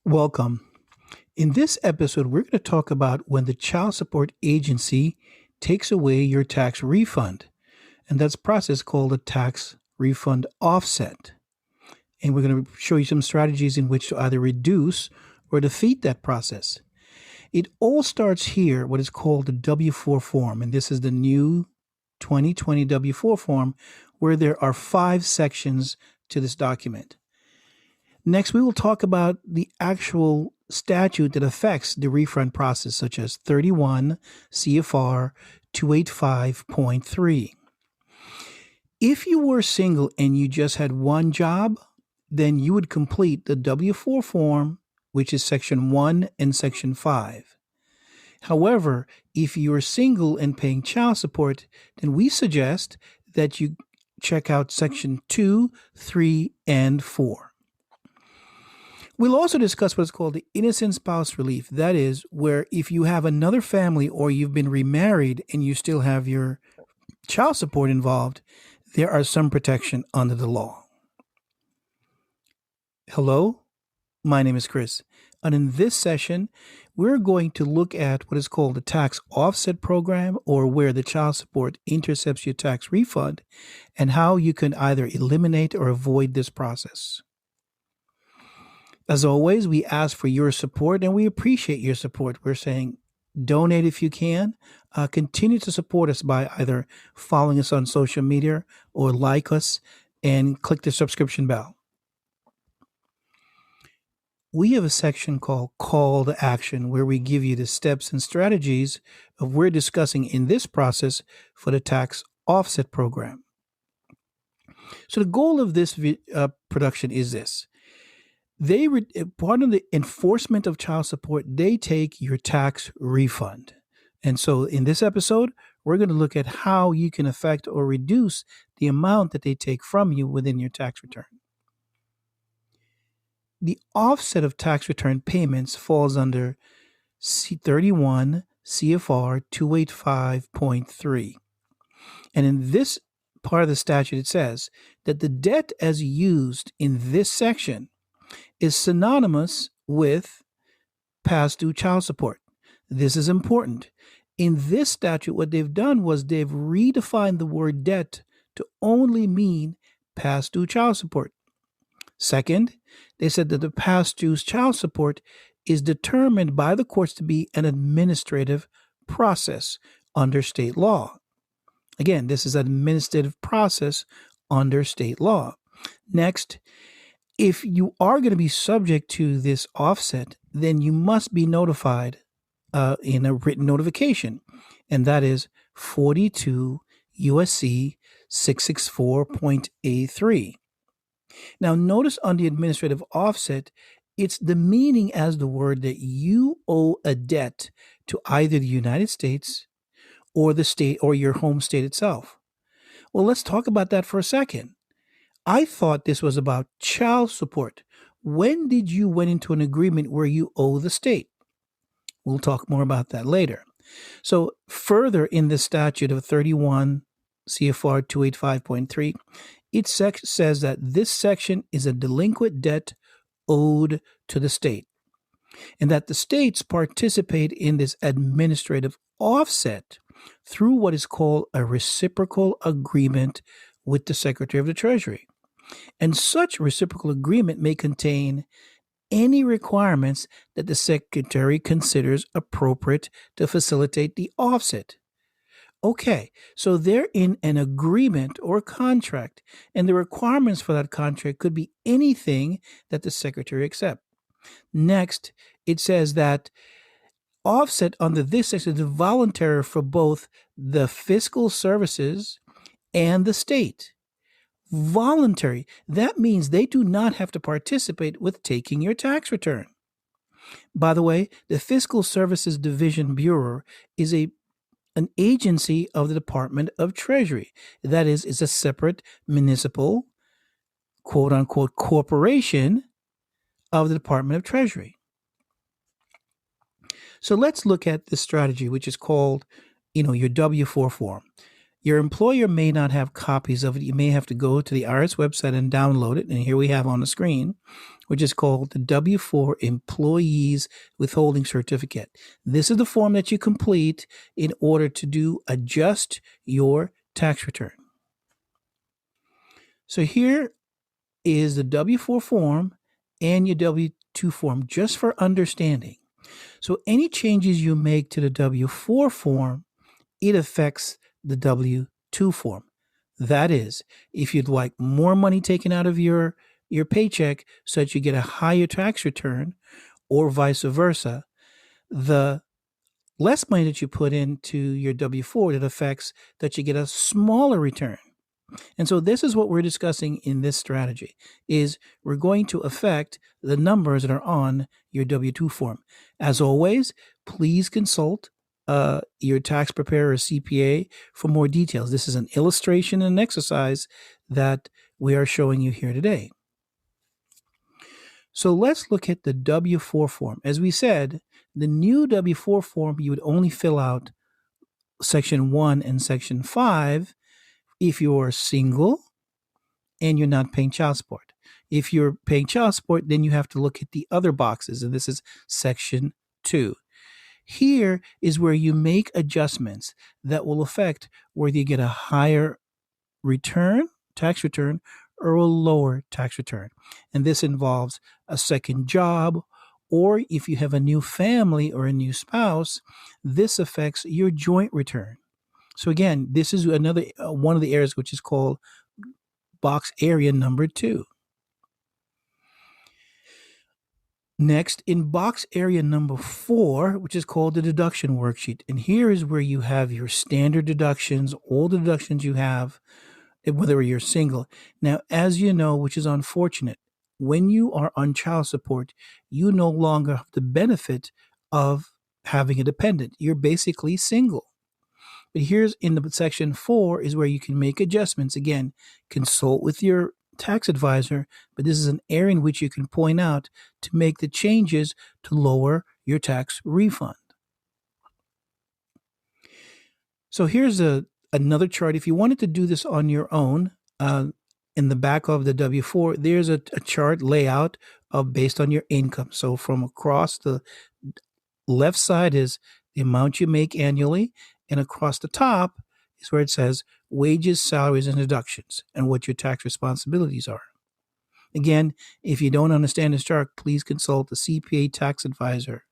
Welcome. In this episode, we're going to talk about when the child support agency takes away your tax refund. And that's a process called a tax refund offset. And we're going to show you some strategies in which to either reduce or defeat that process. It all starts here, what is called the W-4 form. And this is the new 2020 W-4 form, where there are 5 sections to this document. Next, we will talk about the actual statute that affects the refund process, such as 31 CFR 285.3. If you were single and you just had one job, then you would complete the W-4 form, which is Section 1 and Section 5. However, if you are single and paying child support, then we suggest that you check out Section 2, 3, and 4. We'll also discuss what's called the innocent spouse relief. That is, where if you have another family or you've been remarried and you still have your child support involved, there are some protection under the law. Hello, my name is Chris, and in this session, we're going to look at what is called the tax offset program, or where the child support intercepts your tax refund, and how you can either eliminate or avoid this process. As always, we ask for your support and we appreciate your support. We're saying donate if you can. Continue to support us by either following us on social media or like us and click the subscription bell. We have a section called Call to Action, where we give you the steps and strategies of what we're discussing in this process for the tax offset program. So the goal of this production is this. Part of the enforcement of child support, they take your tax refund. And so in this episode, we're going to look at how you can affect or reduce the amount that they take from you within your tax return. The offset of tax return payments falls under 31 CFR 285.3. And in this part of the statute, it says that the debt as used in this section is synonymous with past due child support. This is important. In this statute, what they've done was they've redefined the word debt to only mean past due child support. Second, they said that the past due child support is determined by the courts to be an administrative process under state law. Again, this is an administrative process under state law. Next, if you are going to be subject to this offset, then you must be notified in a written notification, and that is 42 USC 664.A3. Now, notice on the administrative offset, it's the meaning as the word that you owe a debt to either the United States or the state or your home state itself. Well, let's talk about that for a second. I thought this was about child support. When did you went into an agreement where you owe the state? We'll talk more about that later. So further in the statute of 31 CFR 285.3, it says that this section is a delinquent debt owed to the state, and that the states participate in this administrative offset through what is called a reciprocal agreement with the Secretary of the Treasury. And such reciprocal agreement may contain any requirements that the Secretary considers appropriate to facilitate the offset. Okay, so they're in an agreement or contract, and the requirements for that contract could be anything that the Secretary accepts. Next, it says that offset under this section is voluntary for both the fiscal services and the state. Voluntary. That means they do not have to participate with taking your tax return. By the way, the Fiscal Services Division Bureau is an agency of the Department of Treasury. That is a separate municipal, quote unquote, corporation of the Department of Treasury. So let's look at this strategy, which is called, your W-4 form. Your employer may not have copies of it. You may have to go to the IRS website and download it. And here we have on the screen, which is called the W-4 Employees Withholding Certificate. This is the form that you complete in order to adjust your tax return. So here is the W-4 form and your W-2 form, just for understanding. So any changes you make to the W-4 form, it affects the W-2 form. That is, if you'd like more money taken out of your paycheck so that you get a higher tax return, or vice versa, the less money that you put into your W-4, that affects that you get a smaller return. And so this is what we're discussing in this strategy, is we're going to affect the numbers that are on your W-2 form. As always, please consult your tax preparer or CPA for more details. This is an illustration and an exercise that we are showing you here today. So let's look at the W-4 form. As we said, the new W-4 form, you would only fill out Section 1 and Section 5 if you're single and you're not paying child support. If you're paying child support, then you have to look at the other boxes, and this is Section 2. Here is where you make adjustments that will affect whether you get a higher tax return, or a lower tax return. And this involves a second job, or if you have a new family or a new spouse, this affects your joint return. So again, this is another one of the areas which is called box area number 2. Next, in box area number 4, which is called the deduction worksheet. And here is where you have your standard deductions, all the deductions you have, whether you're single. Now, as you know, which is unfortunate, when you are on child support, you no longer have the benefit of having a dependent. You're basically single. But here's in the Section 4 is where you can make adjustments. Again, consult with your tax advisor, but this is an area in which you can point out to make the changes to lower your tax refund. So here's another chart. If you wanted to do this on your own, in the back of the W-4, there's a chart layout based on your income. So from across the left side is the amount you make annually, and across the top is where it says wages, salaries, and deductions, and what your tax responsibilities are. Again, if you don't understand this chart, please consult a CPA tax advisor.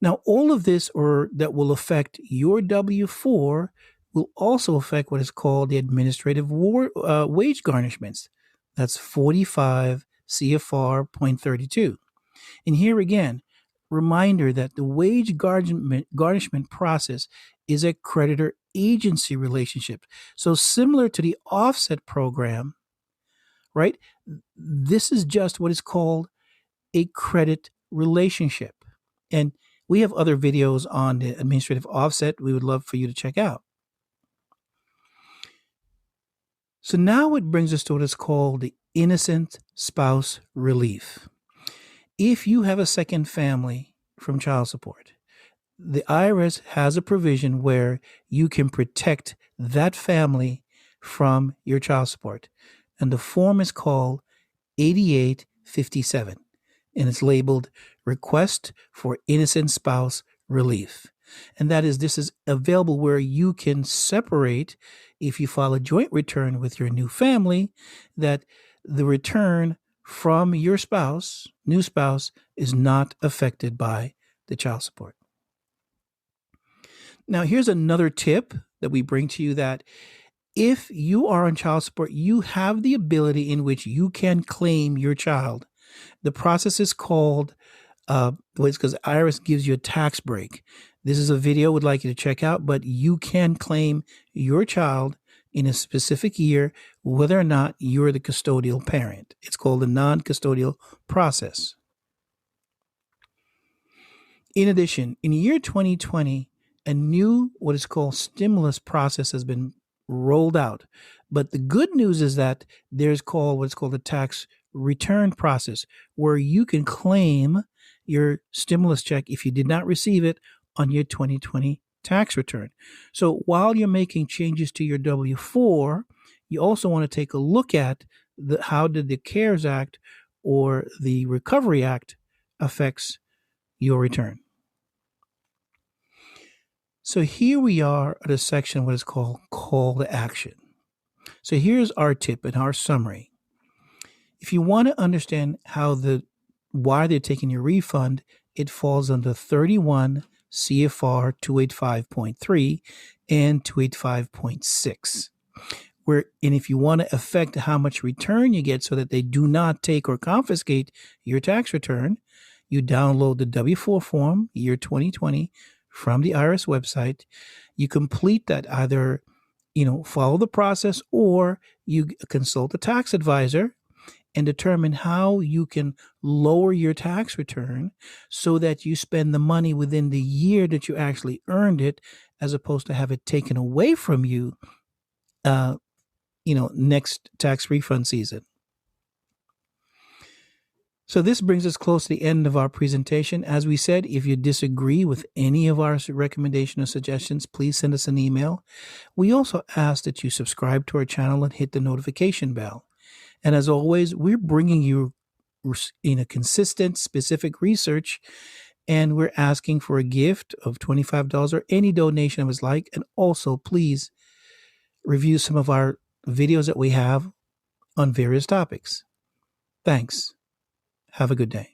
Now, all of this that will affect your W-4 will also affect what is called the administrative wage garnishments. That's 45 CFR 0.32. And here again, reminder that the wage garnishment process is a creditor-agency relationship. So similar to the offset program, right? This is just what is called a credit relationship. And we have other videos on the administrative offset we would love for you to check out. So now it brings us to what is called the innocent spouse relief. If you have a second family from child support, the IRS has a provision where you can protect that family from your child support. And the form is called 8857. And it's labeled Request for Innocent Spouse Relief. And that is, this is available where you can separate, if you file a joint return with your new family, that the return from your new spouse, is not affected by the child support. Now, here's another tip that we bring to you, that if you are on child support, you have the ability in which you can claim your child. The process is called, because IRS gives you a tax break. This is a video I would like you to check out, but you can claim your child in a specific year, whether or not you're the custodial parent. It's called the non-custodial process. In addition, in the year 2020, a new what is called stimulus process has been rolled out. But the good news is that there's what's called the tax return process, where you can claim your stimulus check if you did not receive it on your 2020 tax return. So while you're making changes to your W-4, you also want to take a look at how did the CARES Act or the Recovery Act affects your return. So here we are at a section what is called call to action. So here's our tip and our summary. If you want to understand why they're taking your refund, it falls under 31 CFR 285.3 and 285.6. And if you want to affect how much return you get so that they do not take or confiscate your tax return, you download the W-4 form, year 2020, from the IRS website. You complete that, either follow the process, or you consult a tax advisor and determine how you can lower your tax return so that you spend the money within the year that you actually earned it, as opposed to have it taken away from you, next tax refund season. So this brings us close to the end of our presentation. As we said, if you disagree with any of our recommendations or suggestions, please send us an email. We also ask that you subscribe to our channel and hit the notification bell. And as always, we're bringing you consistent, specific research, and we're asking for a gift of $25 or any donation of his like. And also, please review some of our videos that we have on various topics. Thanks. Have a good day.